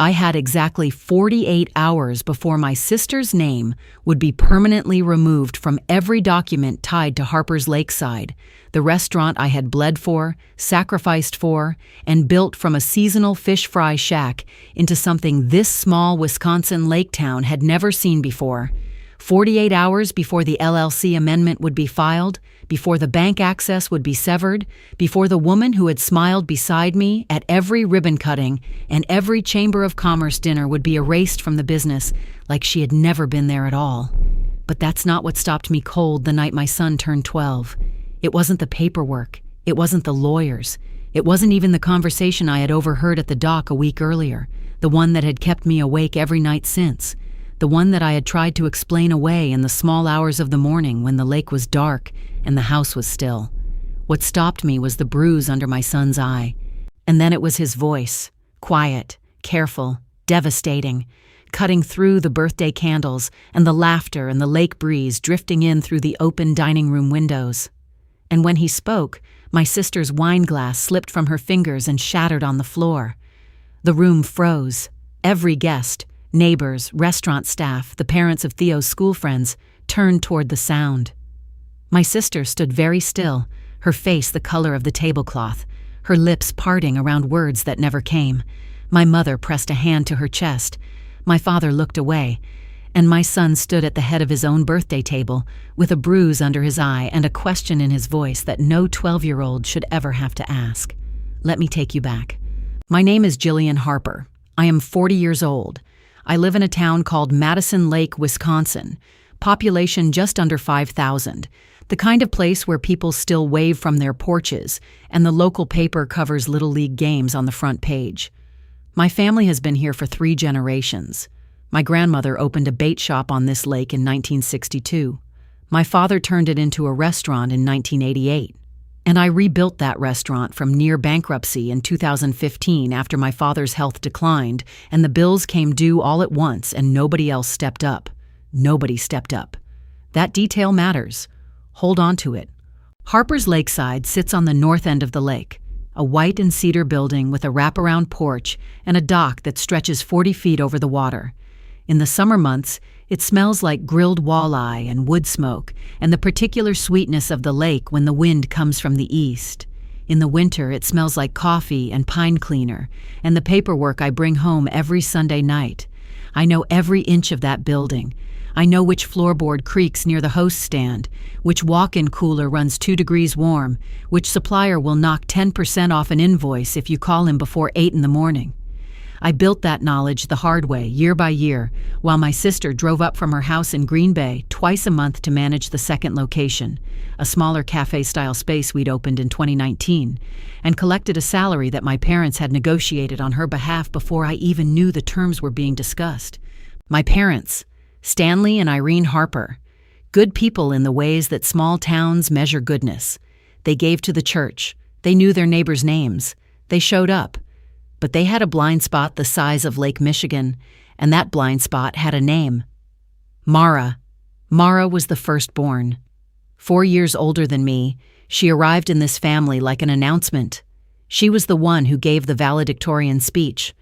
I had exactly 48 hours before my sister's name would be permanently removed from every document tied to Harper's Lakeside, the restaurant I had bled for, sacrificed for, and built from a seasonal fish fry shack into something this small Wisconsin lake town had never seen before. 48 hours before the LLC amendment would be filed, before the bank access would be severed, before the woman who had smiled beside me at every ribbon cutting and every Chamber of Commerce dinner would be erased from the business like she had never been there at all. But that's not what stopped me cold the night my son turned 12. It wasn't the paperwork. It wasn't the lawyers. It wasn't even the conversation I had overheard at the dock a week earlier, the one that had kept me awake every night since. The one that I had tried to explain away in the small hours of the morning when the lake was dark and the house was still. What stopped me was the bruise under my son's eye. And then it was his voice, quiet, careful, devastating, cutting through the birthday candles and the laughter and the lake breeze drifting in through the open dining room windows. And when he spoke, my sister's wine glass slipped from her fingers and shattered on the floor. The room froze. Every guest, neighbors, restaurant staff, the parents of Theo's school friends, turned toward the sound. My sister stood very still, her face the color of the tablecloth, her lips parting around words that never came. My mother pressed a hand to her chest. My father looked away, and my son stood at the head of his own birthday table, with a bruise under his eye and a question in his voice that no 12-year-old should ever have to ask. Let me take you back. My name is Jillian Harper. I am 40 years old. I live in a town called Madison Lake, Wisconsin, population just under 5,000, the kind of place where people still wave from their porches, and the local paper covers Little League games on the front page. My family has been here for 3 generations. My grandmother opened a bait shop on this lake in 1962. My father turned it into a restaurant in 1988. And I rebuilt that restaurant from near bankruptcy in 2015 after my father's health declined and the bills came due all at once and nobody else stepped up. Nobody stepped up. That detail matters. Hold on to it. Harper's Lakeside sits on the north end of the lake, a white and cedar building with a wraparound porch and a dock that stretches 40 feet over the water. In the summer months, it smells like grilled walleye and wood smoke and the particular sweetness of the lake when the wind comes from the east. In the winter, it smells like coffee and pine cleaner and the paperwork I bring home every Sunday night. I know every inch of that building. I know which floorboard creaks near the host stand, which walk-in cooler runs 2 degrees warm, which supplier will knock 10% off an invoice if you call him before 8 in the morning. I built that knowledge the hard way, year by year, while my sister drove up from her house in Green Bay twice a month to manage the second location, a smaller cafe-style space we'd opened in 2019, and collected a salary that my parents had negotiated on her behalf before I even knew the terms were being discussed. My parents, Stanley and Irene Harper, good people in the ways that small towns measure goodness. They gave to the church. They knew their neighbors' names. They showed up. But they had a blind spot the size of Lake Michigan, and that blind spot had a name. Mara. Mara was the firstborn. 4 years older than me, she arrived in this family like an announcement. She was the one who gave the valedictorian speech,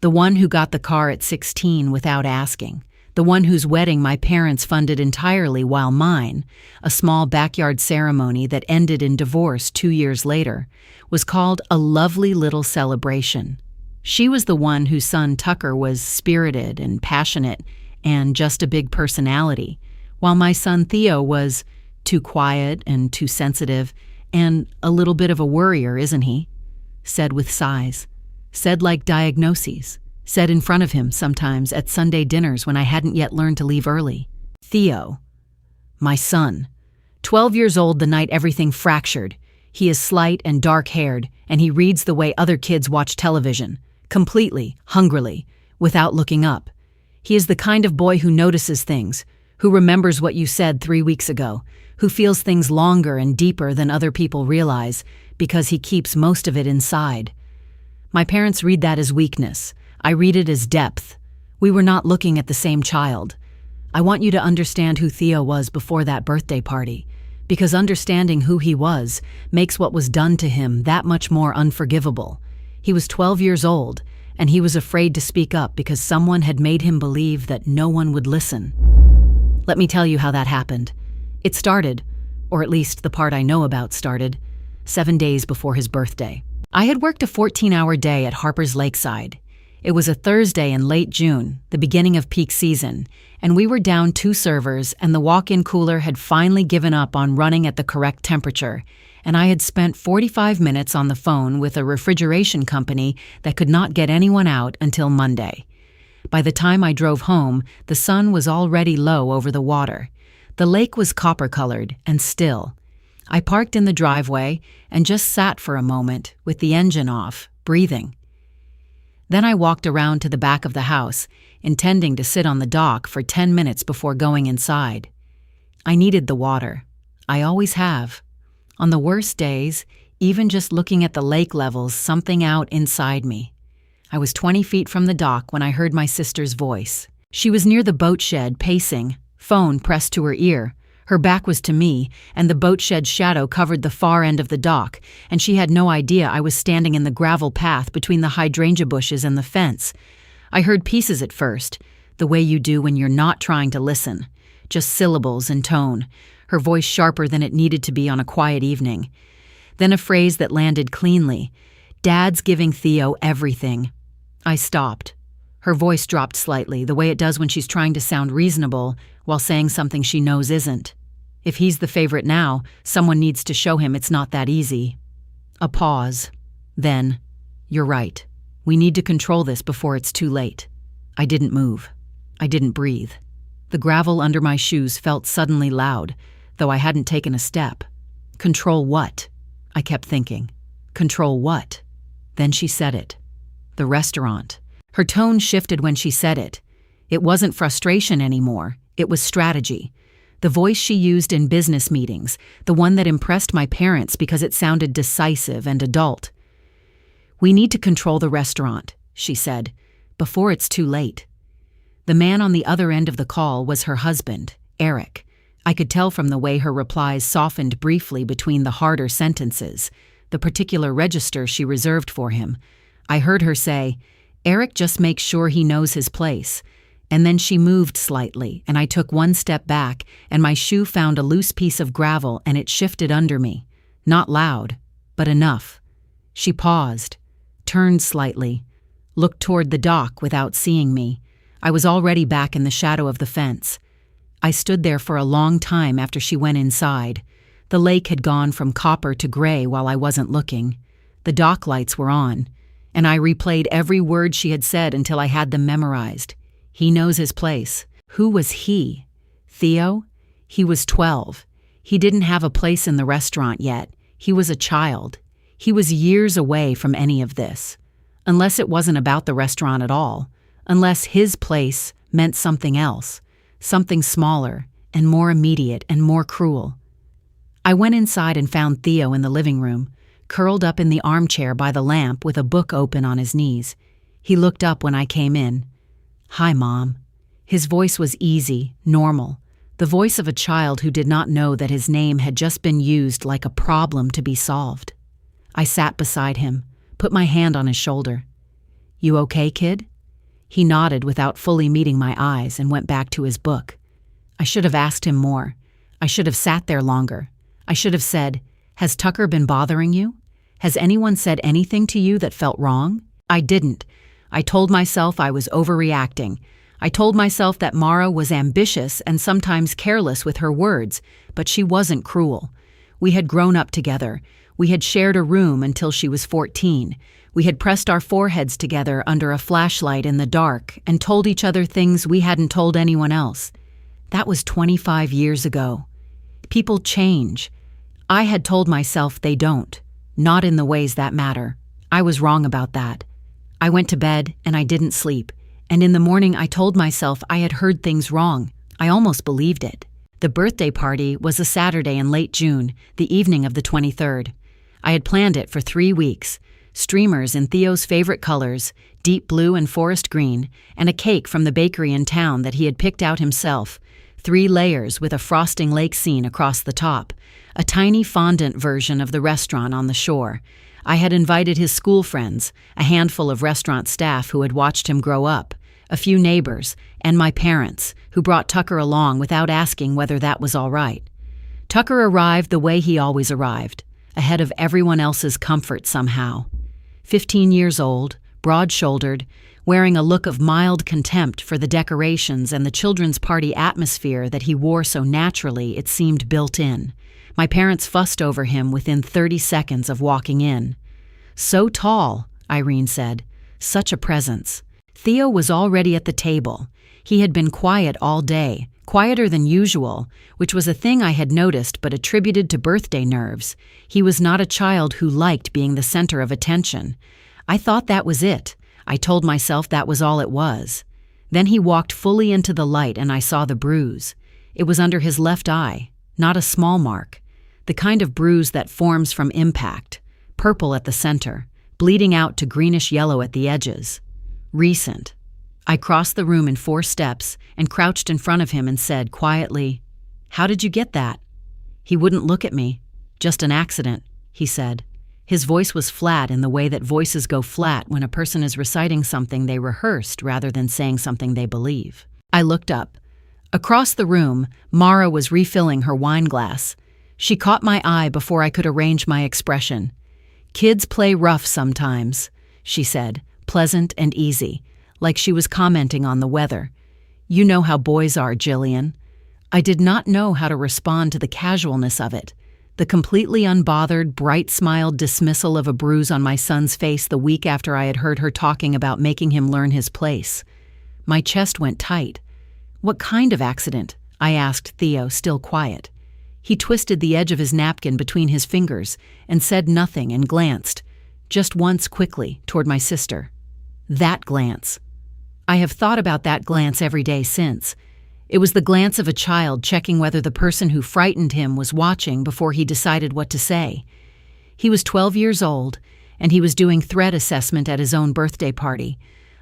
the one who got the car at 16 without asking, the one whose wedding my parents funded entirely while mine, a small backyard ceremony that ended in divorce 2 years later, was called a lovely little celebration. She was the one whose son Tucker was spirited and passionate and just a big personality, while my son Theo was too quiet and too sensitive and a little bit of a worrier, isn't he? Said with sighs, said like diagnoses, said in front of him sometimes at Sunday dinners when I hadn't yet learned to leave early. Theo, my son, 12 years old the night everything fractured. He is slight and dark-haired, and he reads the way other kids watch television, completely, hungrily, without looking up. He is the kind of boy who notices things, who remembers what you said 3 weeks ago, who feels things longer and deeper than other people realize because he keeps most of it inside. My parents read that as weakness. I read it as depth. We were not looking at the same child. I want you to understand who Theo was before that birthday party, because understanding who he was makes what was done to him that much more unforgivable. He was 12 years old, and he was afraid to speak up because someone had made him believe that no one would listen. Let me tell you how that happened. It started, or at least the part I know about started, 7 days before his birthday. I had worked a 14-hour day at Harper's Lakeside. It was a Thursday in late June, the beginning of peak season, and we were down 2 servers, and the walk-in cooler had finally given up on running at the correct temperature, and I had spent 45 minutes on the phone with a refrigeration company that could not get anyone out until Monday. By the time I drove home, the sun was already low over the water. The lake was copper-colored and still. I parked in the driveway and just sat for a moment with the engine off, breathing. Then I walked around to the back of the house, intending to sit on the dock for 10 minutes before going inside. I needed the water. I always have. On the worst days, even just looking at the lake levels, something out inside me. I was 20 feet from the dock when I heard my sister's voice. She was near the boat shed, pacing, phone pressed to her ear. Her back was to me, and the boat shed shadow covered the far end of the dock, and she had no idea I was standing in the gravel path between the hydrangea bushes and the fence. I heard pieces at first, the way you do when you're not trying to listen, just syllables and tone, her voice sharper than it needed to be on a quiet evening. Then a phrase that landed cleanly, "Dad's giving Theo everything." I stopped. Her voice dropped slightly, the way it does when she's trying to sound reasonable while saying something she knows isn't. If he's the favorite now, someone needs to show him it's not that easy. A pause. Then, "You're right. We need to control this before it's too late." I didn't move. I didn't breathe. The gravel under my shoes felt suddenly loud, though I hadn't taken a step. Control what? I kept thinking. Control what? Then she said it. The restaurant. Her tone shifted when she said it. It wasn't frustration anymore. It was strategy. The voice she used in business meetings, the one that impressed my parents because it sounded decisive and adult. "We need to control the restaurant," she said, "before it's too late." The man on the other end of the call was her husband, Eric. I could tell from the way her replies softened briefly between the harder sentences, the particular register she reserved for him. I heard her say, "Eric just makes sure he knows his place." And then she moved slightly, and I took one step back, and my shoe found a loose piece of gravel, and it shifted under me. Not loud, but enough. She paused, turned slightly, looked toward the dock without seeing me. I was already back in the shadow of the fence. I stood there for a long time after she went inside. The lake had gone from copper to gray while I wasn't looking. The dock lights were on, and I replayed every word she had said until I had them memorized. He knows his place. Who was he? Theo? He was 12. He didn't have a place in the restaurant yet. He was a child. He was years away from any of this. Unless it wasn't about the restaurant at all. Unless his place meant something else. Something smaller and more immediate and more cruel. I went inside and found Theo in the living room, curled up in the armchair by the lamp with a book open on his knees. He looked up when I came in. "Hi, Mom." His voice was easy, normal, the voice of a child who did not know that his name had just been used like a problem to be solved. I sat beside him, put my hand on his shoulder. "You okay, kid?" He nodded without fully meeting my eyes and went back to his book. I should have asked him more. I should have sat there longer. I should have said, "Has Tucker been bothering you? Has anyone said anything to you that felt wrong?" I didn't. I told myself I was overreacting. I told myself that Mara was ambitious and sometimes careless with her words, but she wasn't cruel. We had grown up together. We had shared a room until she was 14. We had pressed our foreheads together under a flashlight in the dark and told each other things we hadn't told anyone else. That was 25 years ago. People change. I had told myself they don't, not in the ways that matter. I was wrong about that. I went to bed and I didn't sleep, and in the morning I told myself I had heard things wrong. I almost believed it. The birthday party was a Saturday in late June, the evening of the 23rd. I had planned it for 3 weeks. Streamers in Theo's favorite colors, deep blue and forest green, and a cake from the bakery in town that he had picked out himself. 3 layers with a frosting lake scene across the top. A tiny fondant version of the restaurant on the shore. I had invited his school friends, a handful of restaurant staff who had watched him grow up, a few neighbors, and my parents, who brought Tucker along without asking whether that was all right. Tucker arrived the way he always arrived, ahead of everyone else's comfort somehow. 15 years old, broad-shouldered, wearing a look of mild contempt for the decorations and the children's party atmosphere that he wore so naturally it seemed built in. My parents fussed over him within 30 seconds of walking in. "So tall," Irene said. "Such a presence." Theo was already at the table. He had been quiet all day, quieter than usual, which was a thing I had noticed but attributed to birthday nerves. He was not a child who liked being the center of attention. I thought that was it. I told myself that was all it was. Then he walked fully into the light and I saw the bruise. It was under his left eye, not a small mark. The kind of bruise that forms from impact, purple at the center, bleeding out to greenish-yellow at the edges. Recent. I crossed the room in 4 steps and crouched in front of him and said quietly, "How did you get that?" He wouldn't look at me. "Just an accident," he said. His voice was flat in the way that voices go flat when a person is reciting something they rehearsed rather than saying something they believe. I looked up. Across the room, Mara was refilling her wine glass. She caught my eye before I could arrange my expression. "Kids play rough sometimes," she said, pleasant and easy, like she was commenting on the weather. "You know how boys are, Jillian." I did not know how to respond to the casualness of it, the completely unbothered, bright-smiled dismissal of a bruise on my son's face the week after I had heard her talking about making him learn his place. My chest went tight. "What kind of accident?" I asked Theo, still quiet. He twisted the edge of his napkin between his fingers and said nothing and glanced, just once quickly, toward my sister. That glance. I have thought about that glance every day since. It was the glance of a child checking whether the person who frightened him was watching before he decided what to say. He was 12 years old, and he was doing threat assessment at his own birthday party.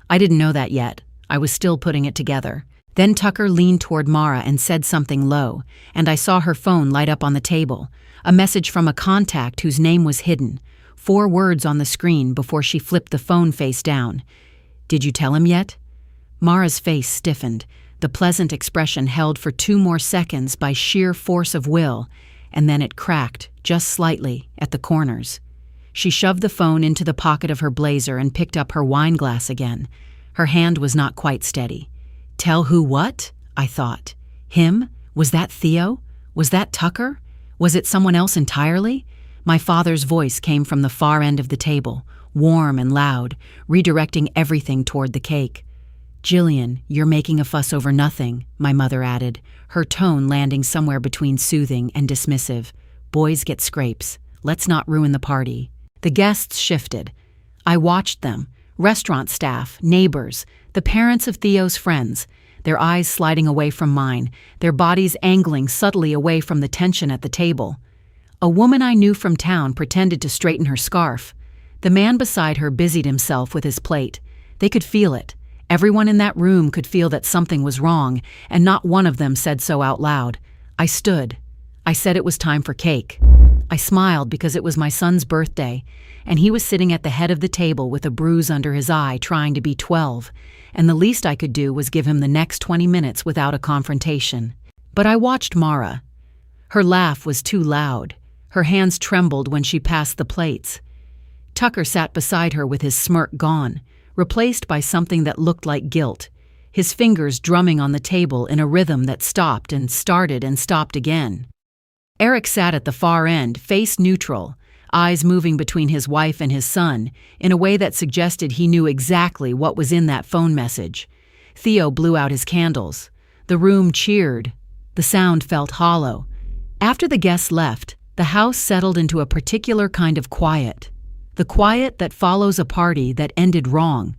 I didn't know that yet. I was still putting it together. Then Tucker leaned toward Mara and said something low, and I saw her phone light up on the table, a message from a contact whose name was hidden, 4 words on the screen before she flipped the phone face down. "Did you tell him yet?" Mara's face stiffened, the pleasant expression held for 2 more seconds by sheer force of will, and then it cracked, just slightly, at the corners. She shoved the phone into the pocket of her blazer and picked up her wine glass again. Her hand was not quite steady. "Tell who what?" I thought. Him? Was that Theo? Was that Tucker? Was it someone else entirely? My father's voice came from the far end of the table, warm and loud, redirecting everything toward the cake. "Jillian, you're making a fuss over nothing," my mother added, her tone landing somewhere between soothing and dismissive. "Boys get scrapes. Let's not ruin the party." The guests shifted. I watched them. Restaurant staff, neighbors, the parents of Theo's friends, their eyes sliding away from mine, their bodies angling subtly away from the tension at the table. A woman I knew from town pretended to straighten her scarf. The man beside her busied himself with his plate. They could feel it. Everyone in that room could feel that something was wrong, and not one of them said so out loud. I stood. I said it was time for cake. I smiled because it was my son's birthday, and he was sitting at the head of the table with a bruise under his eye trying to be 12, and the least I could do was give him the next 20 minutes without a confrontation. But I watched Mara. Her laugh was too loud. Her hands trembled when she passed the plates. Tucker sat beside her with his smirk gone, replaced by something that looked like guilt, his fingers drumming on the table in a rhythm that stopped and started and stopped again. Eric sat at the far end, face neutral, eyes moving between his wife and his son in a way that suggested he knew exactly what was in that phone message. Theo blew out his candles. The room cheered. The sound felt hollow. After the guests left, the house settled into a particular kind of quiet. The quiet that follows a party that ended wrong.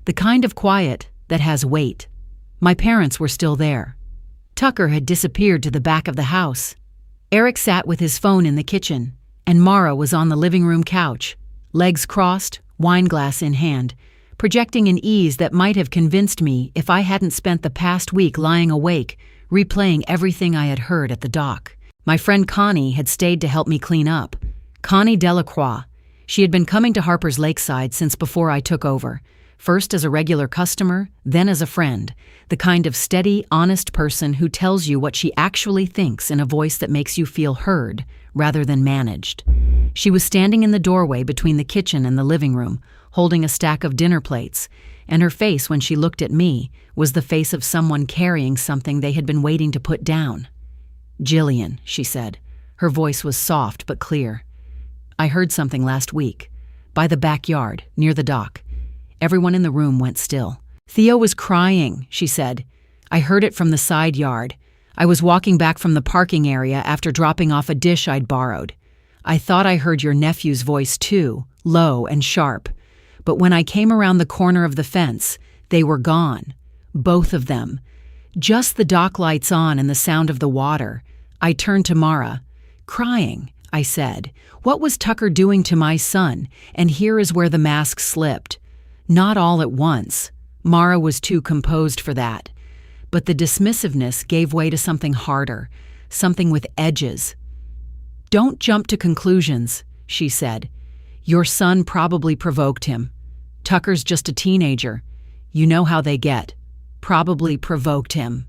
The kind of quiet that has weight. My parents were still there. Tucker had disappeared to the back of the house. Eric sat with his phone in the kitchen, and Mara was on the living room couch, legs crossed, wine glass in hand, projecting an ease that might have convinced me if I hadn't spent the past week lying awake, replaying everything I had heard at the dock. My friend Connie had stayed to help me clean up. Connie Delacroix. She had been coming to Harper's Lakeside since before I took over, first as a regular customer, then as a friend, the kind of steady, honest person who tells you what she actually thinks in a voice that makes you feel heard rather than managed. She was standing in the doorway between the kitchen and the living room, holding a stack of dinner plates, and her face when she looked at me was the face of someone carrying something they had been waiting to put down. "Jillian," she said. Her voice was soft but clear. "I heard something last week, by the backyard, near the dock." Everyone in the room went still. "Theo was crying," she said. "I heard it from the side yard. I was walking back from the parking area after dropping off a dish I'd borrowed. I thought I heard your nephew's voice too, low and sharp. But when I came around the corner of the fence, they were gone. Both of them. Just the dock lights on and the sound of the water. I turned to Mara. 'Crying,' I said. 'What was Tucker doing to my son?' And here is where the mask slipped. Not all at once. Mara was too composed for that. But the dismissiveness gave way to something harder, something with edges. 'Don't jump to conclusions,' she said. 'Your son probably provoked him. Tucker's just a teenager. You know how they get. Probably provoked him.'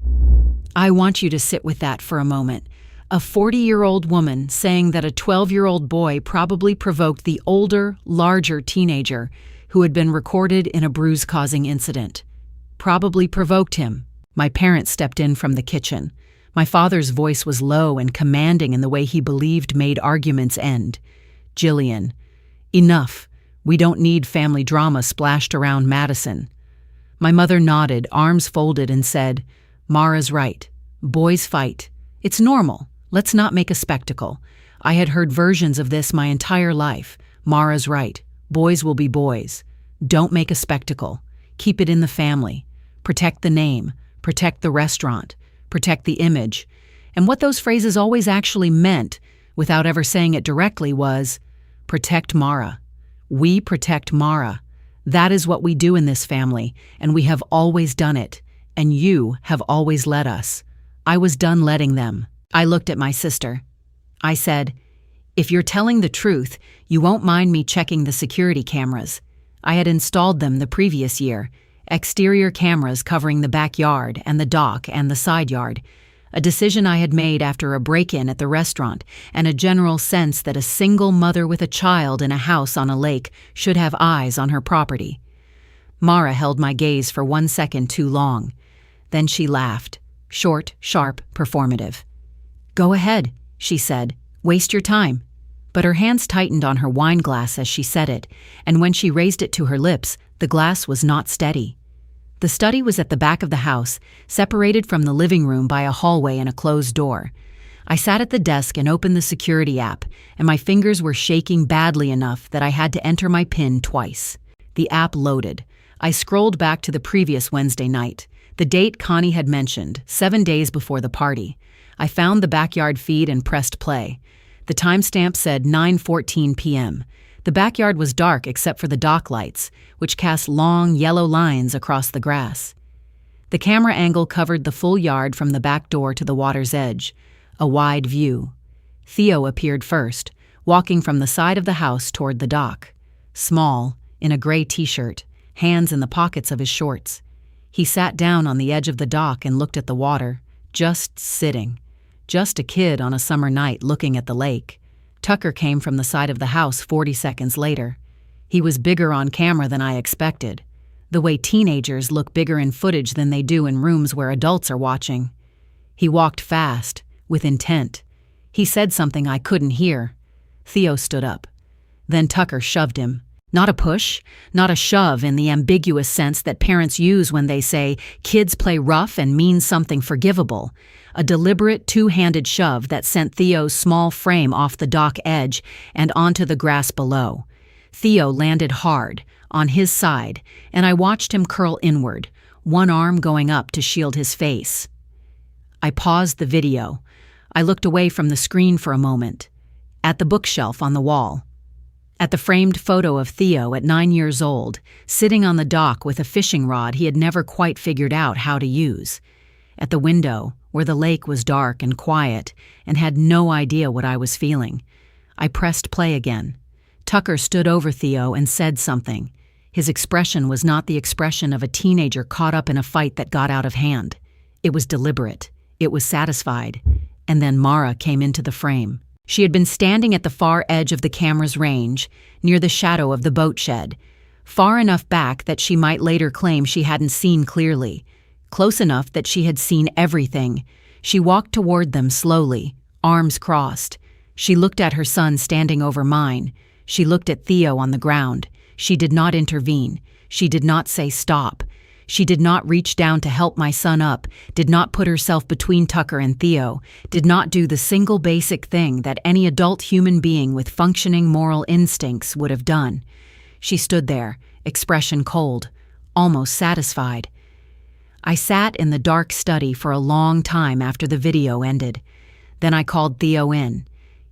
I want you to sit with that for a moment. A 40-year-old woman saying that a 12-year-old boy probably provoked the older, larger teenager who had been recorded in a bruise-causing incident. Probably provoked him. My parents stepped in from the kitchen. My father's voice was low and commanding in the way he believed made arguments end. 'Jillian, enough. We don't need family drama splashed around Madison.' My mother nodded, arms folded, and said, 'Mara's right. Boys fight. It's normal. Let's not make a spectacle. I had heard versions of this my entire life. Mara's right. Boys will be boys. Don't make a spectacle. Keep it in the family. Protect the name. Protect the restaurant. Protect the image.' And what those phrases always actually meant, without ever saying it directly, was, 'Protect Mara. We protect Mara. That is what we do in this family, and we have always done it, and you have always let us.' I was done letting them. I looked at my sister. I said, 'If you're telling the truth, you won't mind me checking the security cameras.' I had installed them the previous year, exterior cameras covering the backyard and the dock and the side yard, a decision I had made after a break-in at the restaurant and a general sense that a single mother with a child in a house on a lake should have eyes on her property. Mara held my gaze for 1 second too long. Then she laughed, short, sharp, performative. 'Go ahead,' she said. 'Waste your time.' But her hands tightened on her wine glass as she said it, and when she raised it to her lips, the glass was not steady. The study was at the back of the house, separated from the living room by a hallway and a closed door. I sat at the desk and opened the security app, and my fingers were shaking badly enough that I had to enter my PIN twice. The app loaded. I scrolled back to the previous Wednesday night, the date Connie had mentioned, 7 days before the party. I found the backyard feed and pressed play. The timestamp said 9:14 p.m. The backyard was dark except for the dock lights, which cast long, yellow lines across the grass. The camera angle covered the full yard from the back door to the water's edge, a wide view. Theo appeared first, walking from the side of the house toward the dock. Small, in a gray t-shirt, hands in the pockets of his shorts. He sat down on the edge of the dock and looked at the water, just sitting. Just a kid on a summer night looking at the lake. Tucker came from the side of the house 40 seconds later. He was bigger on camera than I expected, the way teenagers look bigger in footage than they do in rooms where adults are watching. He walked fast, with intent. He said something I couldn't hear. Theo stood up. Then Tucker shoved him. Not a push, not a shove in the ambiguous sense that parents use when they say kids play rough and mean something forgivable. A deliberate two-handed shove that sent Theo's small frame off the dock edge and onto the grass below. Theo landed hard, on his side, and I watched him curl inward, one arm going up to shield his face. I paused the video. I looked away from the screen for a moment. At the bookshelf on the wall. At the framed photo of Theo at 9 years old, sitting on the dock with a fishing rod he had never quite figured out how to use. At the window, where the lake was dark and quiet, and had no idea what I was feeling. I pressed play again. Tucker stood over Theo and said something. His expression was not the expression of a teenager caught up in a fight that got out of hand. It was deliberate. It was satisfied. And then Mara came into the frame. She had been standing at the far edge of the camera's range, near the shadow of the boat shed, far enough back that she might later claim she hadn't seen clearly, close enough that she had seen everything. She walked toward them slowly, arms crossed. She looked at her son standing over mine. She looked at Theo on the ground. She did not intervene. She did not say stop. She did not reach down to help my son up, did not put herself between Tucker and Theo, did not do the single basic thing that any adult human being with functioning moral instincts would have done. She stood there, expression cold, almost satisfied. I sat in the dark study for a long time after the video ended. Then I called Theo in.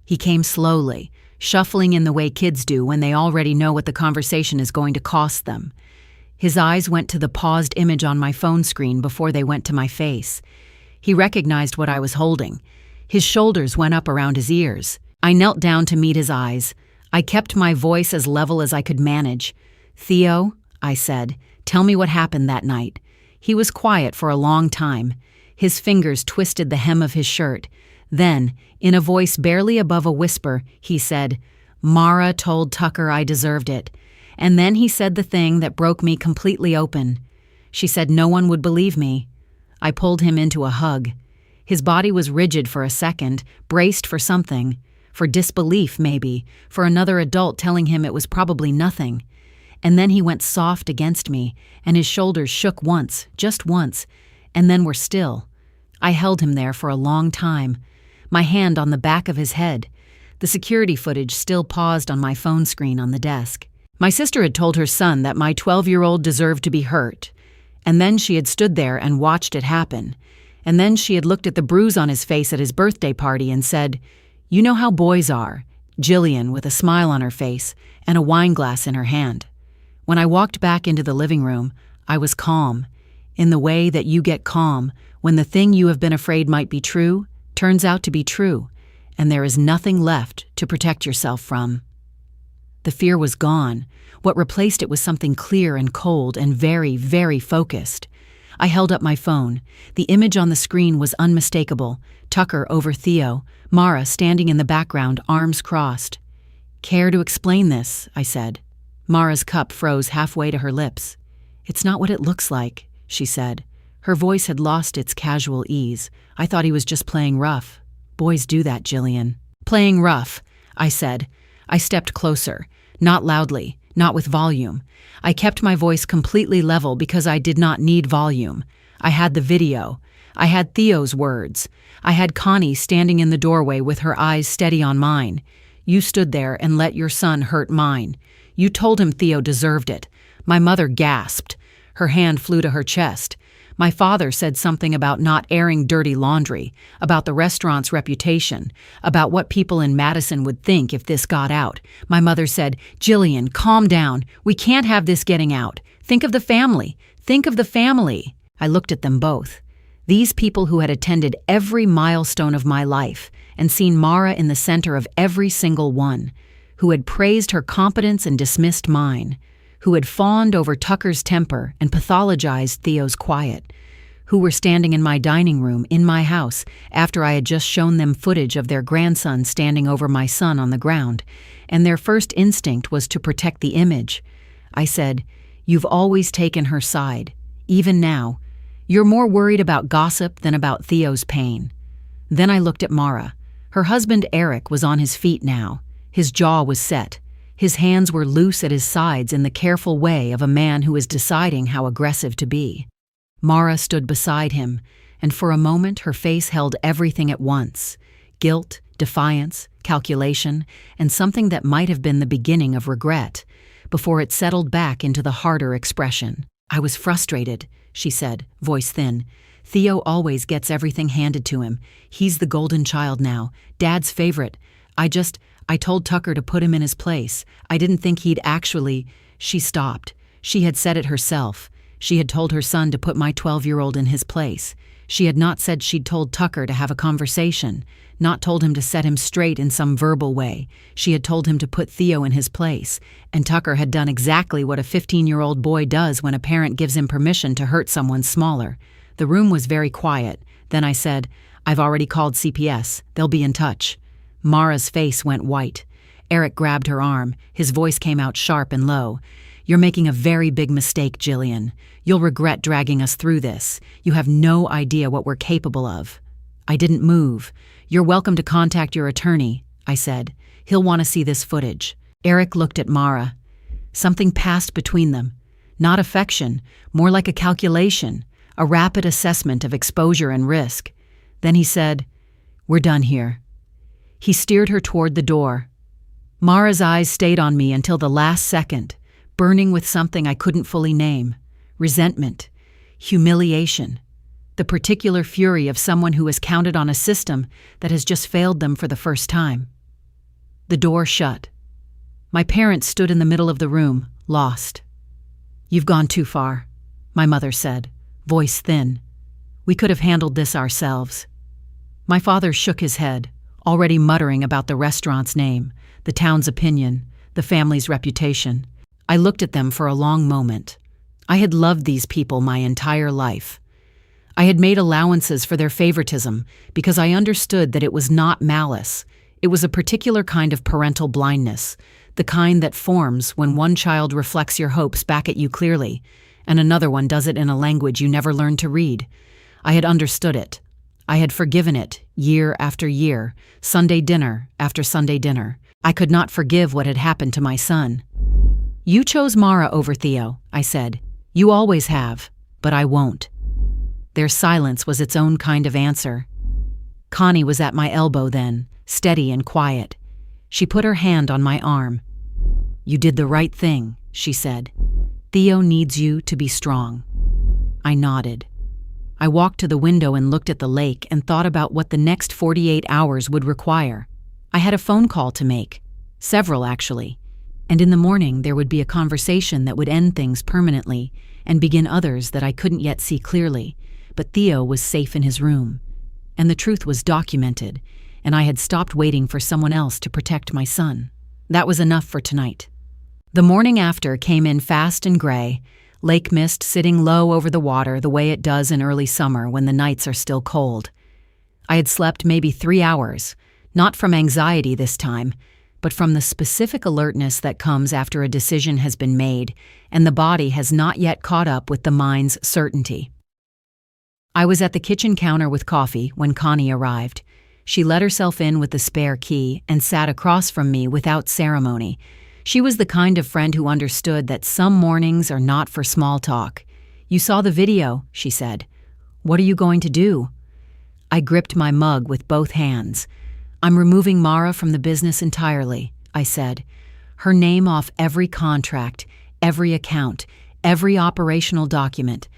He came slowly, shuffling in the way kids do when they already know what the conversation is going to cost them. His eyes went to the paused image on my phone screen before they went to my face. He recognized what I was holding. His shoulders went up around his ears. I knelt down to meet his eyes. I kept my voice as level as I could manage. "Theo," I said, "tell me what happened that night." He was quiet for a long time. His fingers twisted the hem of his shirt. Then, in a voice barely above a whisper, he said, "Mara told Tucker I deserved it." And then he said the thing that broke me completely open. She said no one would believe me. I pulled him into a hug. His body was rigid for a second, braced for something. For disbelief, maybe, for another adult telling him it was probably nothing. And then he went soft against me, and his shoulders shook once, just once, and then were still. I held him there for a long time, my hand on the back of his head. The security footage still paused on my phone screen on the desk. My sister had told her son that my 12-year-old deserved to be hurt, and then she had stood there and watched it happen. And then she had looked at the bruise on his face at his birthday party and said, "You know how boys are," Jillian with a smile on her face and a wine glass in her hand. When I walked back into the living room, I was calm, in the way that you get calm when the thing you have been afraid might be true turns out to be true, and there is nothing left to protect yourself from. The fear was gone. What replaced it was something clear and cold and very, very focused. I held up my phone. The image on the screen was unmistakable. Tucker over Theo, Mara standing in the background, arms crossed. "Care to explain this?" I said. Mara's cup froze halfway to her lips. "It's not what it looks like," she said. Her voice had lost its casual ease. "I thought he was just playing rough." "Boys do that, Jillian." "Playing rough," I said. I stepped closer, not loudly, not with volume. I kept my voice completely level because I did not need volume. I had the video. I had Theo's words. I had Connie standing in the doorway with her eyes steady on mine. "You stood there and let your son hurt mine. You told him Theo deserved it." My mother gasped. Her hand flew to her chest. My father said something about not airing dirty laundry, about the restaurant's reputation, about what people in Madison would think if this got out. My mother said, "Jillian, calm down. We can't have this getting out. Think of the family. Think of the family." I looked at them both. These people who had attended every milestone of my life and seen Mara in the center of every single one, who had praised her competence and dismissed mine, who had fawned over Tucker's temper and pathologized Theo's quiet, who were standing in my dining room in my house after I had just shown them footage of their grandson standing over my son on the ground, and their first instinct was to protect the image. I said, "You've always taken her side. Even now. You're more worried about gossip than about Theo's pain." Then I looked at Mara. Her husband Eric was on his feet now. His jaw was set. His hands were loose at his sides in the careful way of a man who is deciding how aggressive to be. Mara stood beside him, and for a moment her face held everything at once: guilt, defiance, calculation, and something that might have been the beginning of regret, before it settled back into the harder expression. "I was frustrated," she said, voice thin. "Theo always gets everything handed to him. He's the golden child now, Dad's favorite. I told Tucker to put him in his place. I didn't think he'd actually—" She stopped. She had said it herself. She had told her son to put my 12-year-old in his place. She had not said she'd told Tucker to have a conversation, not told him to set him straight in some verbal way. She had told him to put Theo in his place, and Tucker had done exactly what a 15-year-old boy does when a parent gives him permission to hurt someone smaller. The room was very quiet. Then I said, "I've already called CPS. They'll be in touch." Mara's face went white. Eric grabbed her arm. His voice came out sharp and low. "You're making a very big mistake, Jillian. You'll regret dragging us through this. You have no idea what we're capable of." I didn't move. "You're welcome to contact your attorney," I said. "He'll want to see this footage." Eric looked at Mara. Something passed between them. Not affection, more like a calculation, a rapid assessment of exposure and risk. Then he said, "We're done here." He steered her toward the door. Mara's eyes stayed on me until the last second, burning with something I couldn't fully name. Resentment, humiliation, the particular fury of someone who has counted on a system that has just failed them for the first time. The door shut. My parents stood in the middle of the room, lost. "You've gone too far," my mother said, voice thin. "We could have handled this ourselves." My father shook his head, already muttering about the restaurant's name, the town's opinion, the family's reputation. I looked at them for a long moment. I had loved these people my entire life. I had made allowances for their favoritism because I understood that it was not malice. It was a particular kind of parental blindness, the kind that forms when one child reflects your hopes back at you clearly, and another one does it in a language you never learned to read. I had understood it. I had forgiven it, year after year, Sunday dinner after Sunday dinner. I could not forgive what had happened to my son. "You chose Mara over Theo," I said. "You always have, but I won't." Their silence was its own kind of answer. Connie was at my elbow then, steady and quiet. She put her hand on my arm. "You did the right thing," she said. "Theo needs you to be strong." I nodded. I walked to the window and looked at the lake and thought about what the next 48 hours would require. I had a phone call to make, several actually, and in the morning there would be a conversation that would end things permanently and begin others that I couldn't yet see clearly. But Theo was safe in his room, and the truth was documented, and I had stopped waiting for someone else to protect my son. That was enough for tonight. The morning after came in fast and gray, lake mist sitting low over the water the way it does in early summer when the nights are still cold. I had slept maybe 3 hours, not from anxiety this time, but from the specific alertness that comes after a decision has been made and the body has not yet caught up with the mind's certainty. I was at the kitchen counter with coffee when Connie arrived. She let herself in with the spare key and sat across from me without ceremony. She was the kind of friend who understood that some mornings are not for small talk. "You saw the video," she said. "What are you going to do?" I gripped my mug with both hands. "I'm removing Mara from the business entirely," I said. "Her name off every contract, every account, every operational document.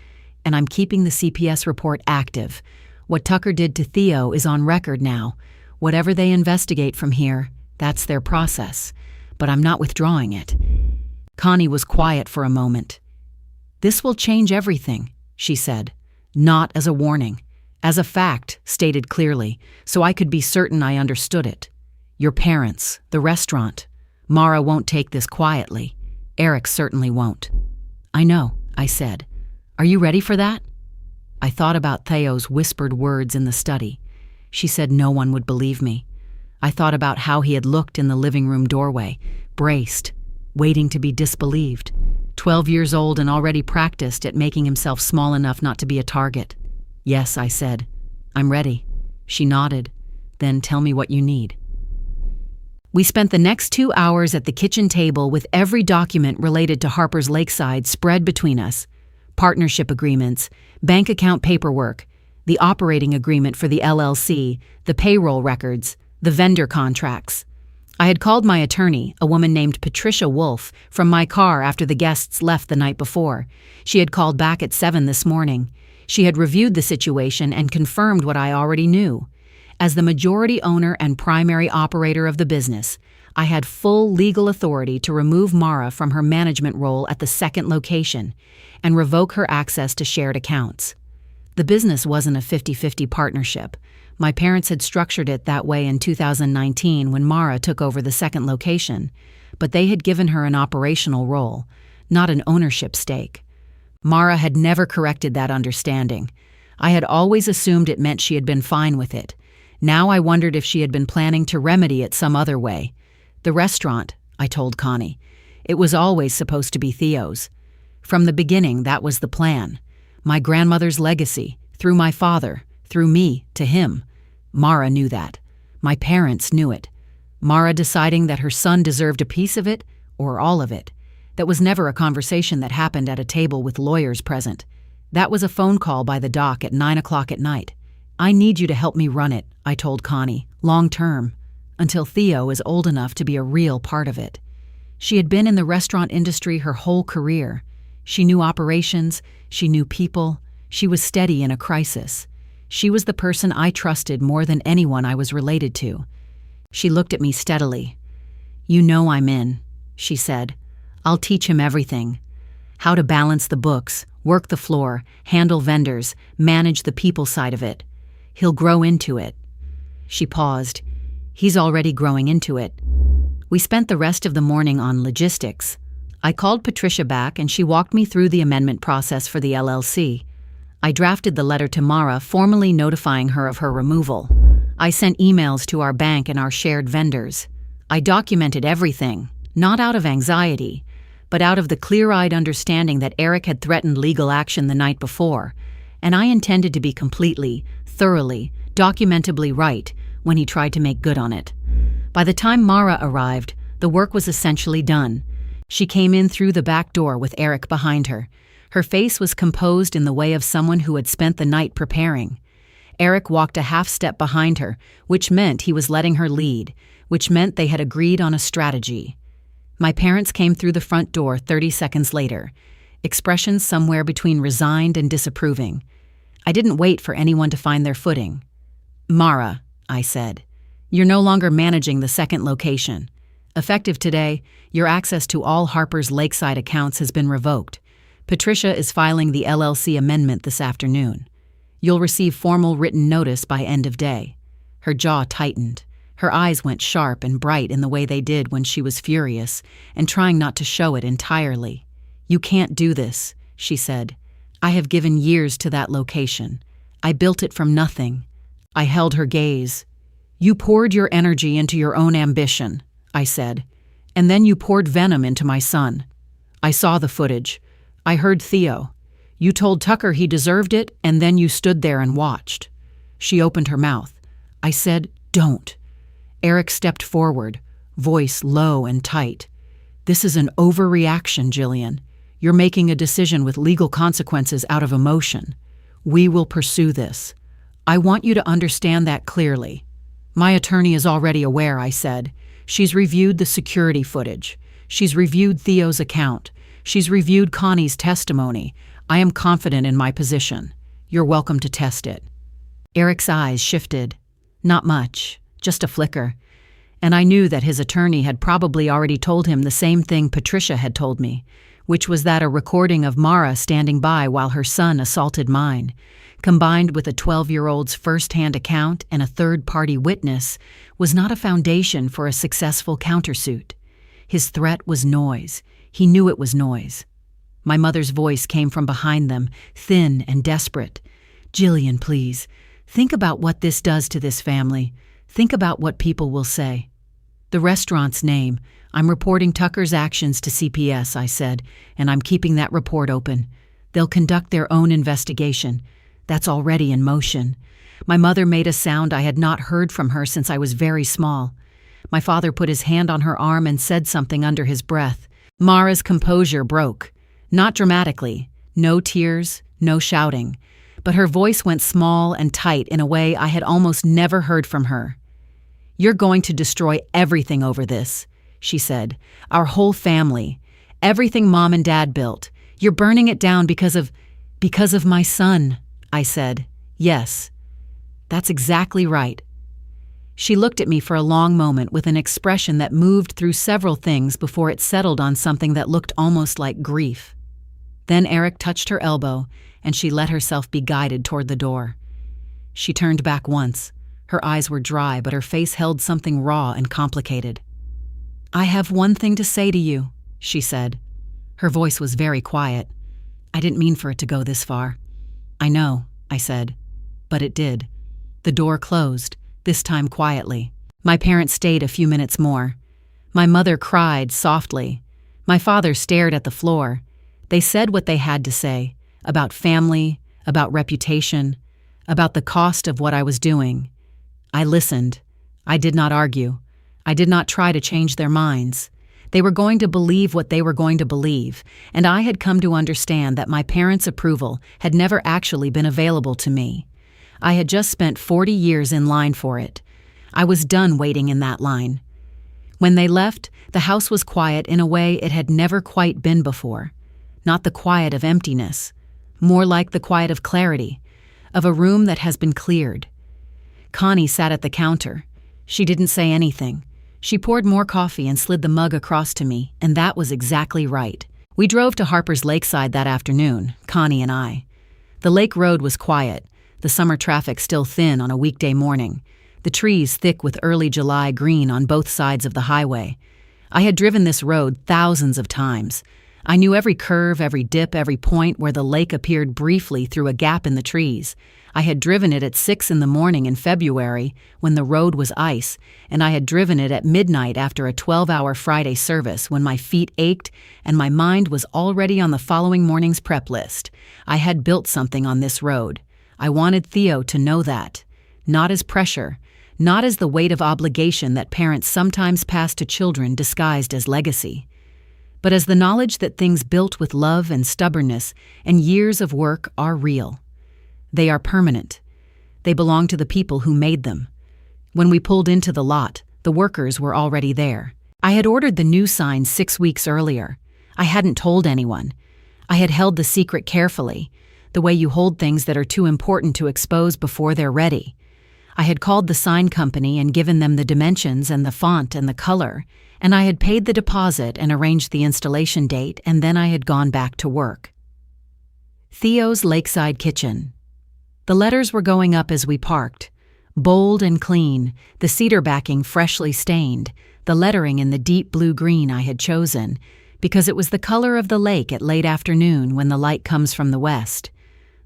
And I'm keeping the CPS report active. What Tucker did to Theo is on record now. Whatever they investigate from here, that's their process. But I'm not withdrawing it." Connie was quiet for a moment. "This will change everything," she said. "Not as a warning, as a fact, stated clearly, so I could be certain I understood it. Your parents, the restaurant. Mara won't take this quietly. Eric certainly won't." "I know," I said. "Are you ready for that?" I thought about THEO'S whispered words in the study. She said no one would believe me. I thought about how he had looked in the living room doorway, braced, waiting to be disbelieved. 12 years old and already practiced at making himself small enough not to be a target. "Yes," I said. "I'm ready." She nodded. "Then tell me what you need." We spent the next 2 hours at the kitchen table with every document related to Harper's Lakeside spread between us. Partnership agreements, bank account paperwork, the operating agreement for the LLC, the payroll records, the vendor contracts. I had called my attorney, a woman named Patricia Wolf, from my car after the guests left the night before. She had called back at 7 this morning. She had reviewed the situation and confirmed what I already knew. As the majority owner and primary operator of the business, I had full legal authority to remove Mara from her management role at the second location and revoke her access to shared accounts. The business wasn't a 50-50 partnership. My parents had structured it that way in 2019 when Mara took over the second location, but they had given her an operational role, not an ownership stake. Mara had never corrected that understanding. I had always assumed it meant she had been fine with it. Now I wondered if she had been planning to remedy it some other way. The restaurant, I told Connie. It was always supposed to be THEO'S. From the beginning, that was the plan. My grandmother's legacy, through my father, through me, to him. Mara knew that. My parents knew it. Mara deciding that her son deserved a piece of it, or all of it. That was never a conversation that happened at a table with lawyers present. That was a phone call by the doc at 9 o'clock at night. I need you to help me run it, I told Connie, long term, until Theo is old enough to be a real part of it. She had been in the restaurant industry her whole career. She knew operations, she knew people, she was steady in a crisis. She was the person I trusted more than anyone I was related to. She looked at me steadily. "You know I'm in," she said. "I'll teach him everything. How to balance the books, work the floor, handle vendors, manage the people side of it. He'll grow into it." She paused. "He's already growing into it." We spent the rest of the morning on logistics. I called Patricia back and she walked me through the amendment process for the LLC. I drafted the letter to Mara, formally notifying her of her removal. I sent emails to our bank and our shared vendors. I documented everything, not out of anxiety, but out of the clear-eyed understanding that Eric had threatened legal action the night before, and I intended to be completely, thoroughly, documentably right when he tried to make good on it. By the time Mara arrived, the work was essentially done. She came in through the back door with Eric behind her. Her face was composed in the way of someone who had spent the night preparing. Eric walked a half step behind her, which meant he was letting her lead, which meant they had agreed on a strategy. My parents came through the front door 30 seconds later, expressions somewhere between resigned and disapproving. I didn't wait for anyone to find their footing. "Mara," I said, "you're no longer managing the second location. Effective today, your access to all Harper's Lakeside accounts has been revoked. Patricia is filing the LLC amendment this afternoon. You'll receive formal written notice by end of day." Her jaw tightened. Her eyes went sharp and bright in the way they did when she was furious and trying not to show it entirely. "You can't do this," she said. "I have given years to that location. I built it from nothing." I held her gaze. "You poured your energy into your own ambition," I said, "and then you poured venom into my son. I saw the footage. I heard Theo. You told Tucker he deserved it, and then you stood there and watched." She opened her mouth. I said, "Don't." Eric stepped forward, voice low and tight. "This is an overreaction, Jillian. You're making a decision with legal consequences out of emotion. We will pursue this. I want you to understand that clearly." "My attorney is already aware," I said. "She's reviewed the security footage. She's reviewed Theo's account. She's reviewed Connie's testimony. I am confident in my position. You're welcome to test it." Eric's eyes shifted. Not much, just a flicker. And I knew that his attorney had probably already told him the same thing Patricia had told me, which was that a recording of Mara standing by while her son assaulted mine, combined with a 12-year-old's first-hand account and a third-party witness, was not a foundation for a successful countersuit. His threat was noise. He knew it was noise. My mother's voice came from behind them, thin and desperate. "Jillian, please, think about what this does to this family. Think about what people will say." "The restaurant's name. I'm reporting Tucker's actions to CPS," I said, "and I'm keeping that report open. They'll conduct their own investigation. That's already in motion." My mother made a sound I had not heard from her since I was very small. My father put his hand on her arm and said something under his breath. Mara's composure broke. Not dramatically. No tears, no shouting. But her voice went small and tight in a way I had almost never heard from her. "You're going to destroy everything over this," she said. "Our whole family. Everything Mom and Dad built. You're burning it down because of my son," I said. "Yes. That's exactly right." She looked at me for a long moment with an expression that moved through several things before it settled on something that looked almost like grief. Then Eric touched her elbow, and she let herself be guided toward the door. She turned back once. Her eyes were dry, but her face held something raw and complicated. "I have one thing to say to you," she said. Her voice was very quiet. "I didn't mean for it to go this far." "I know," I said. But it did. The door closed, this time quietly. My parents stayed a few minutes more. My mother cried softly. My father stared at the floor. They said what they had to say, about family, about reputation, about the cost of what I was doing. I listened. I did not argue. I did not try to change their minds. They were going to believe what they were going to believe, and I had come to understand that my parents' approval had never actually been available to me. I had just spent 40 years in line for it. I was done waiting in that line. When they left, the house was quiet in a way it had never quite been before. Not the quiet of emptiness, more like the quiet of clarity, of a room that has been cleared. Connie sat at the counter. She didn't say anything. She poured more coffee and slid the mug across to me, and that was exactly right. We drove to Harper's Lakeside that afternoon, Connie and I. The lake road was quiet, the summer traffic still thin on a weekday morning, the trees thick with early July green on both sides of the highway. I had driven this road thousands of times. I knew every curve, every dip, every point where the lake appeared briefly through a gap in the trees. I had driven it at 6 a.m. in February when the road was ice, and I had driven it at midnight after a 12-hour Friday service when my feet ached and my mind was already on the following morning's prep list. I had built something on this road. I wanted Theo to know that. Not as pressure, not as the weight of obligation that parents sometimes pass to children disguised as legacy, but as the knowledge that things built with love and stubbornness and years of work are real. They are permanent. They belong to the people who made them. When we pulled into the lot, the workers were already there. I had ordered the new sign 6 weeks earlier. I hadn't told anyone. I had held the secret carefully, the way you hold things that are too important to expose before they're ready. I had called the sign company and given them the dimensions and the font and the color, and I had paid the deposit and arranged the installation date, and then I had gone back to work. Theo's Lakeside Kitchen. The letters were going up as we parked. Bold and clean, the cedar backing freshly stained, the lettering in the deep blue-green I had chosen, because it was the color of the lake at late afternoon when the light comes from the west.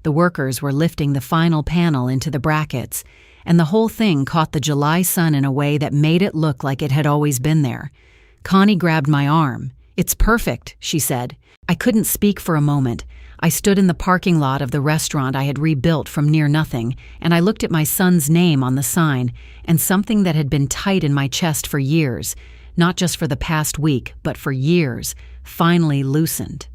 The workers were lifting the final panel into the brackets, and the whole thing caught the July sun in a way that made it look like it had always been there. Connie grabbed my arm. "It's perfect," she said. I couldn't speak for a moment. I stood in the parking lot of the restaurant I had rebuilt from near nothing, and I looked at my son's name on the sign, and something that had been tight in my chest for years, not just for the past week, but for years, finally loosened.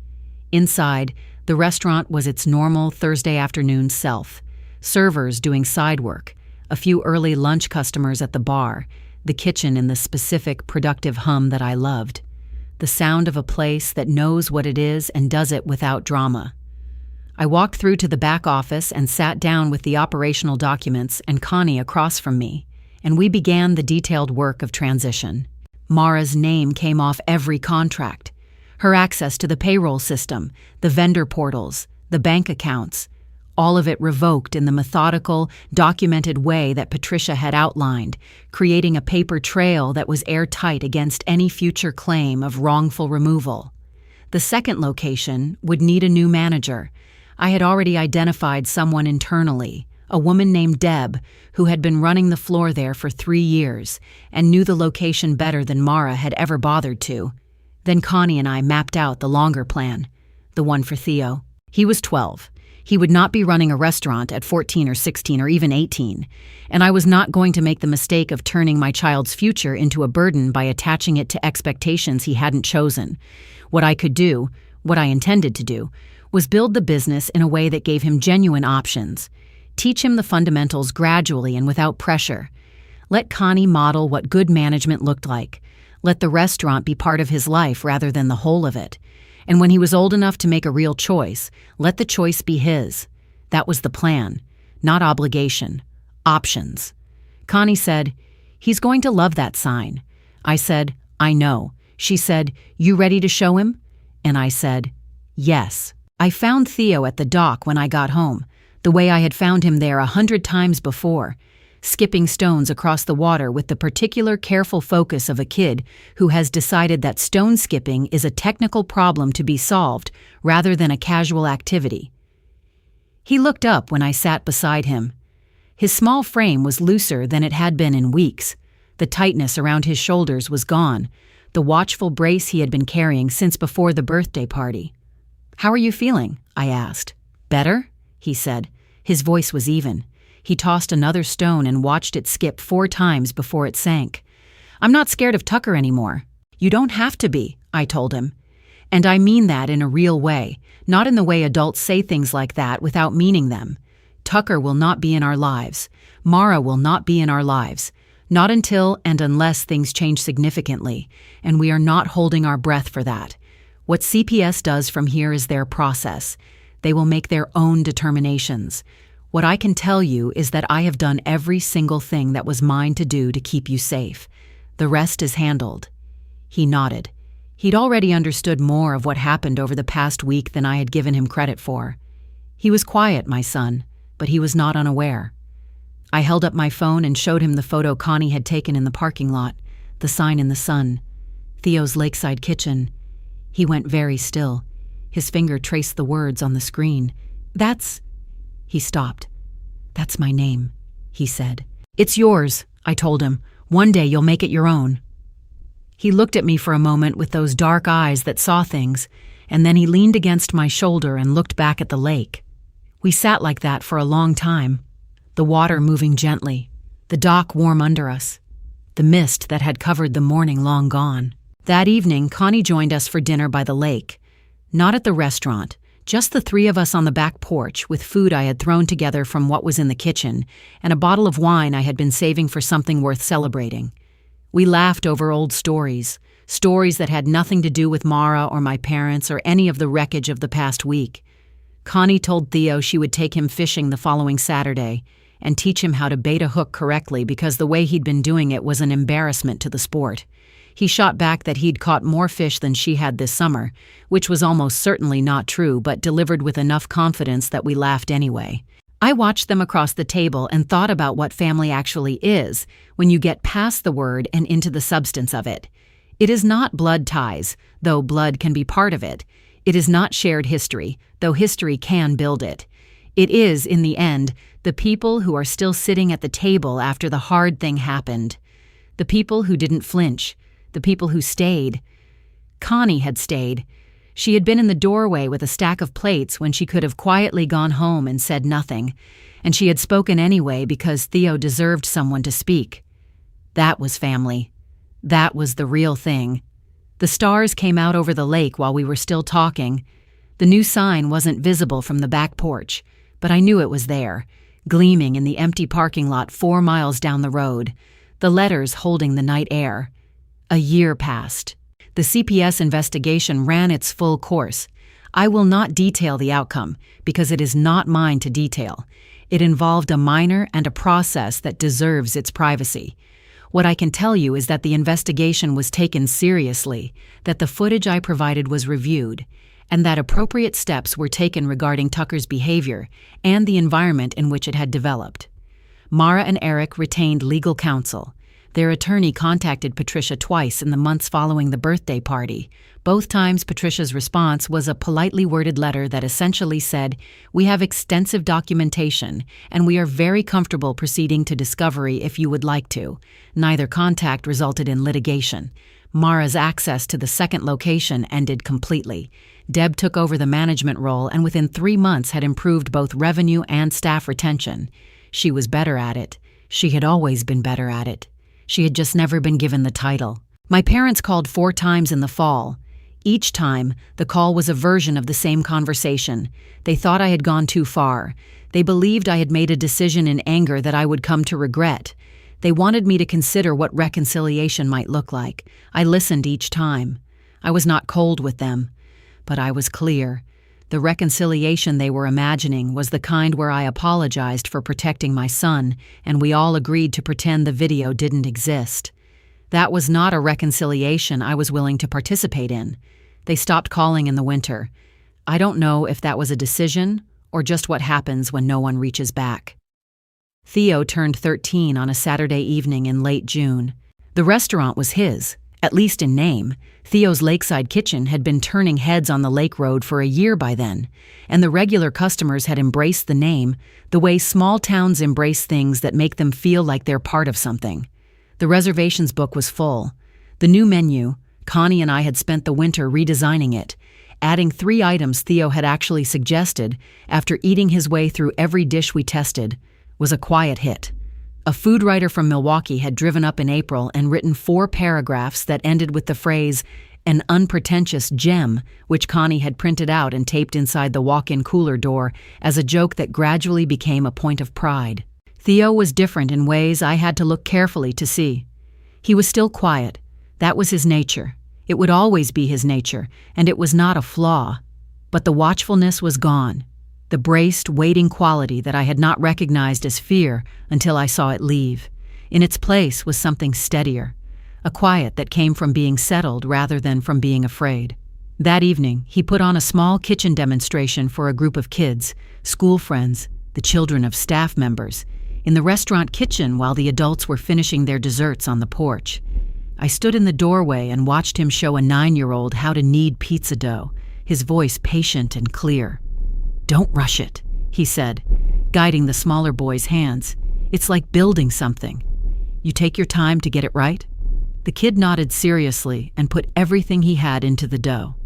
Inside, the restaurant was its normal Thursday afternoon self. Servers doing side work, a few early lunch customers at the bar, the kitchen in the specific, productive hum that I loved. The sound of a place that knows what it is and does it without drama. I walked through to the back office and sat down with the operational documents and Connie across from me, and we began the detailed work of transition. Mara's name came off every contract. Her access to the payroll system, the vendor portals, the bank accounts, all of it revoked in the methodical, documented way that Patricia had outlined, creating a paper trail that was airtight against any future claim of wrongful removal. The second location would need a new manager. I had already identified someone internally, a woman named Deb, who had been running the floor there for 3 years and knew the location better than Mara had ever bothered to. Then Connie and I mapped out the longer plan, the one for Theo. He was 12. He would not be running a restaurant at 14 or 16 or even 18, and I was not going to make the mistake of turning my child's future into a burden by attaching it to expectations he hadn't chosen. What I could do, what I intended to do, was build the business in a way that gave him genuine options. Teach him the fundamentals gradually and without pressure. Let Connie model what good management looked like. Let the restaurant be part of his life rather than the whole of it. And when he was old enough to make a real choice, let the choice be his. That was the plan. Not obligation. Options. Connie said, He's going to love that sign." I said, "I know." She said, "You ready to show him?" And I said, "Yes." I found Theo at the dock when I got home, the way I had found him there 100 times before, skipping stones across the water with the particular careful focus of a kid who has decided that stone skipping is a technical problem to be solved rather than a casual activity. He looked up when I sat beside him. His small frame was looser than it had been in weeks. The tightness around his shoulders was gone, the watchful brace he had been carrying since before the birthday party. "How are you feeling?" I asked. "Better?" he said. His voice was even. He tossed another stone and watched it skip 4 times before it sank. "I'm not scared of Tucker anymore." "You don't have to be," I told him. And I mean that in a real way, not in the way adults say things like that without meaning them. Tucker will not be in our lives. Mara will not be in our lives. Not until and unless things change significantly, and we are not holding our breath for that. What CPS does from here is their process. They will make their own determinations. What I can tell you is that I have done every single thing that was mine to do to keep you safe. The rest is handled." He nodded. He'd already understood more of what happened over the past week than I had given him credit for. He was quiet, my son, but he was not unaware. I held up my phone and showed him the photo Connie had taken in the parking lot, the sign in the sun, Theo's lakeside kitchen. He went very still. His finger traced the words on the screen. "That's—" He stopped. "That's my name," he said. "It's yours," I told him. "One day you'll make it your own." He looked at me for a moment with those dark eyes that saw things, and then he leaned against my shoulder and looked back at the lake. We sat like that for a long time, the water moving gently, the dock warm under us, the mist that had covered the morning long gone. That evening, Connie joined us for dinner by the lake. Not at the restaurant, just the 3 of us on the back porch with food I had thrown together from what was in the kitchen and a bottle of wine I had been saving for something worth celebrating. We laughed over old stories that had nothing to do with Mara or my parents or any of the wreckage of the past week. Connie told Theo she would take him fishing the following Saturday and teach him how to bait a hook correctly because the way he'd been doing it was an embarrassment to the sport. He shot back that he'd caught more fish than she had this summer, which was almost certainly not true, but delivered with enough confidence that we laughed anyway. I watched them across the table and thought about what family actually is when you get past the word and into the substance of it. It is not blood ties, though blood can be part of it. It is not shared history, though history can build it. It is, in the end, the people who are still sitting at the table after the hard thing happened. The people who didn't flinch. The people who stayed. Connie had stayed. She had been in the doorway with a stack of plates when she could have quietly gone home and said nothing, and she had spoken anyway because Theo deserved someone to speak. That was family. That was the real thing. The stars came out over the lake while we were still talking. The new sign wasn't visible from the back porch, but I knew it was there, gleaming in the empty parking lot 4 miles down the road, the letters holding the night air. A year passed. The CPS investigation ran its full course. I will not detail the outcome, because it is not mine to detail. It involved a minor and a process that deserves its privacy. What I can tell you is that the investigation was taken seriously, that the footage I provided was reviewed, and that appropriate steps were taken regarding Tucker's behavior and the environment in which it had developed. Mara and Eric retained legal counsel. Their attorney contacted Patricia twice in the months following the birthday party. Both times Patricia's response was a politely worded letter that essentially said, "We have extensive documentation, and we are very comfortable proceeding to discovery if you would like to." Neither contact resulted in litigation. Mara's access to the second location ended completely. Deb took over the management role and within 3 months had improved both revenue and staff retention. She was better at it. She had always been better at it. She had just never been given the title. My parents called 4 times in the fall. Each time, the call was a version of the same conversation. They thought I had gone too far. They believed I had made a decision in anger that I would come to regret. They wanted me to consider what reconciliation might look like. I listened each time. I was not cold with them, but I was clear. The reconciliation they were imagining was the kind where I apologized for protecting my son, and we all agreed to pretend the video didn't exist. That was not a reconciliation I was willing to participate in. They stopped calling in the winter. I don't know if that was a decision or just what happens when no one reaches back. Theo turned 13 on a Saturday evening in late June. The restaurant was his, at least in name. Theo's Lakeside Kitchen had been turning heads on the lake road for a year by then, and the regular customers had embraced the name the way small towns embrace things that make them feel like they're part of something. The reservations book was full. The new menu, Connie and I had spent the winter redesigning it, adding 3 items Theo had actually suggested after eating his way through every dish we tested, was a quiet hit. A food writer from Milwaukee had driven up in April and written 4 paragraphs that ended with the phrase, "an unpretentious gem," which Connie had printed out and taped inside the walk-in cooler door as a joke that gradually became a point of pride. Theo was different in ways I had to look carefully to see. He was still quiet. That was his nature. It would always be his nature, and it was not a flaw. But the watchfulness was gone. The braced, waiting quality that I had not recognized as fear until I saw it leave. In its place was something steadier, a quiet that came from being settled rather than from being afraid. That evening, he put on a small kitchen demonstration for a group of kids, school friends, the children of staff members, in the restaurant kitchen while the adults were finishing their desserts on the porch. I stood in the doorway and watched him show a 9-year-old how to knead pizza dough, his voice patient and clear. "Don't rush it," he said, guiding the smaller boy's hands. "It's like building something. You take your time to get it right?" The kid nodded seriously and put everything he had into the dough.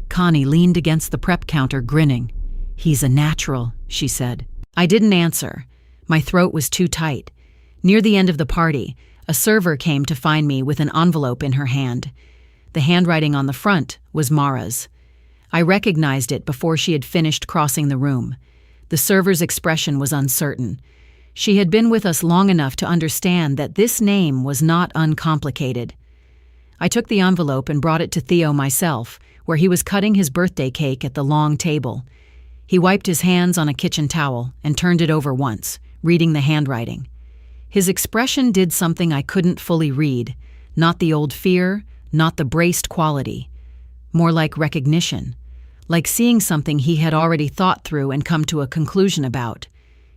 Connie leaned against the prep counter, grinning. "He's a natural," she said. I didn't answer. My throat was too tight. Near the end of the party, a server came to find me with an envelope in her hand. The handwriting on the front was Mara's. I recognized it before she had finished crossing the room. The server's expression was uncertain. She had been with us long enough to understand that this name was not uncomplicated. I took the envelope and brought it to Theo myself, where he was cutting his birthday cake at the long table. He wiped his hands on a kitchen towel and turned it over once, reading the handwriting. His expression did something I couldn't fully read, not the old fear, not the braced quality. More like recognition, like seeing something he had already thought through and come to a conclusion about.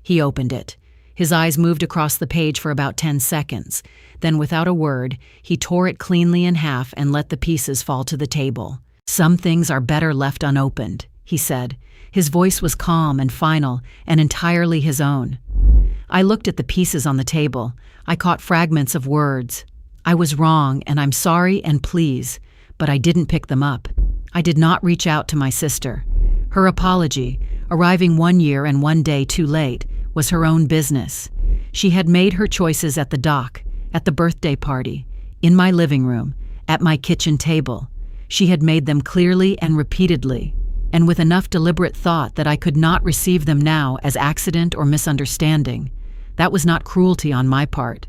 He opened it. His eyes moved across the page for about 10 seconds. Then, without a word, he tore it cleanly in half and let the pieces fall to the table. "Some things are better left unopened," he said. His voice was calm and final and entirely his own. I looked at the pieces on the table. I caught fragments of words. "I was wrong, and I'm sorry and please," but I didn't pick them up. I did not reach out to my sister. Her apology, arriving 1 year and 1 day too late, was her own business. She had made her choices at the dock, at the birthday party, in my living room, at my kitchen table. She had made them clearly and repeatedly, and with enough deliberate thought that I could not receive them now as accident or misunderstanding. That was not cruelty on my part.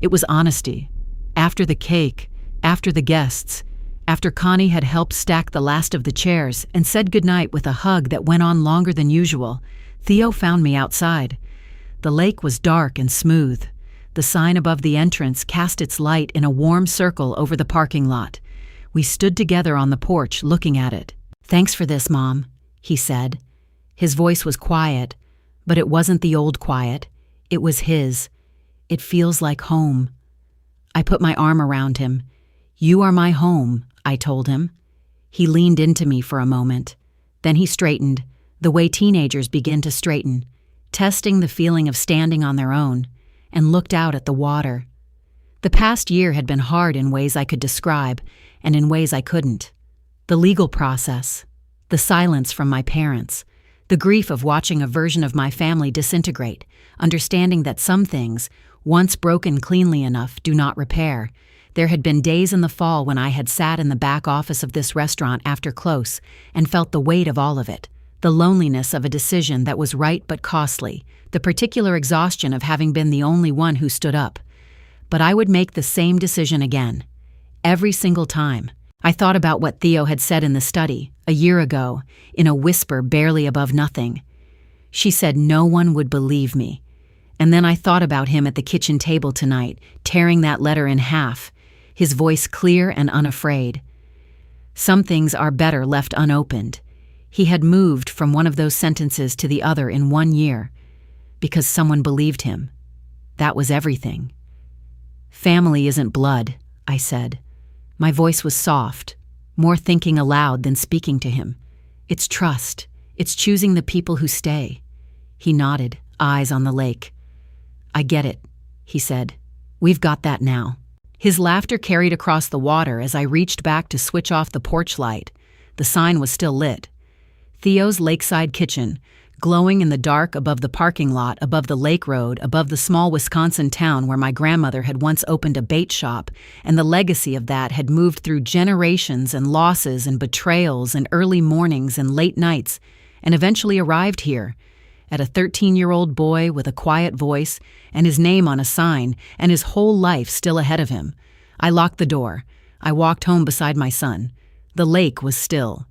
It was honesty. After the cake, after the guests, after Connie had helped stack the last of the chairs and said goodnight with a hug that went on longer than usual, Theo found me outside. The lake was dark and smooth. The sign above the entrance cast its light in a warm circle over the parking lot. We stood together on the porch looking at it. "Thanks for this, Mom," he said. His voice was quiet, but it wasn't the old quiet. It was his. "It feels like home." I put my arm around him. "You are my home," I told him. He leaned into me for a moment. Then he straightened, the way teenagers begin to straighten, testing the feeling of standing on their own, and looked out at the water. The past year had been hard in ways I could describe, and in ways I couldn't. The legal process, the silence from my parents, the grief of watching a version of my family disintegrate, understanding that some things, once broken cleanly enough, do not repair. There had been days in the fall when I had sat in the back office of this restaurant after close and felt the weight of all of it, the loneliness of a decision that was right but costly, the particular exhaustion of having been the only one who stood up. But I would make the same decision again. Every single time. I thought about what Theo had said in the study, a year ago, in a whisper barely above nothing. She said no one would believe me. And then I thought about him at the kitchen table tonight, tearing that letter in half, his voice clear and unafraid. Some things are better left unopened. He had moved from one of those sentences to the other in 1 year, because someone believed him. That was everything. Family isn't blood, I said. My voice was soft, more thinking aloud than speaking to him. It's trust. It's choosing the people who stay. He nodded, eyes on the lake. I get it, he said. We've got that now. His laughter carried across the water as I reached back to switch off the porch light. The sign was still lit. Theo's Lakeside Kitchen, glowing in the dark above the parking lot, above the lake road, above the small Wisconsin town where my grandmother had once opened a bait shop, and the legacy of that had moved through generations and losses and betrayals and early mornings and late nights, and eventually arrived here, at a 13-year-old boy with a quiet voice and his name on a sign and his whole life still ahead of him. I locked the door. I walked home beside my son. The lake was still.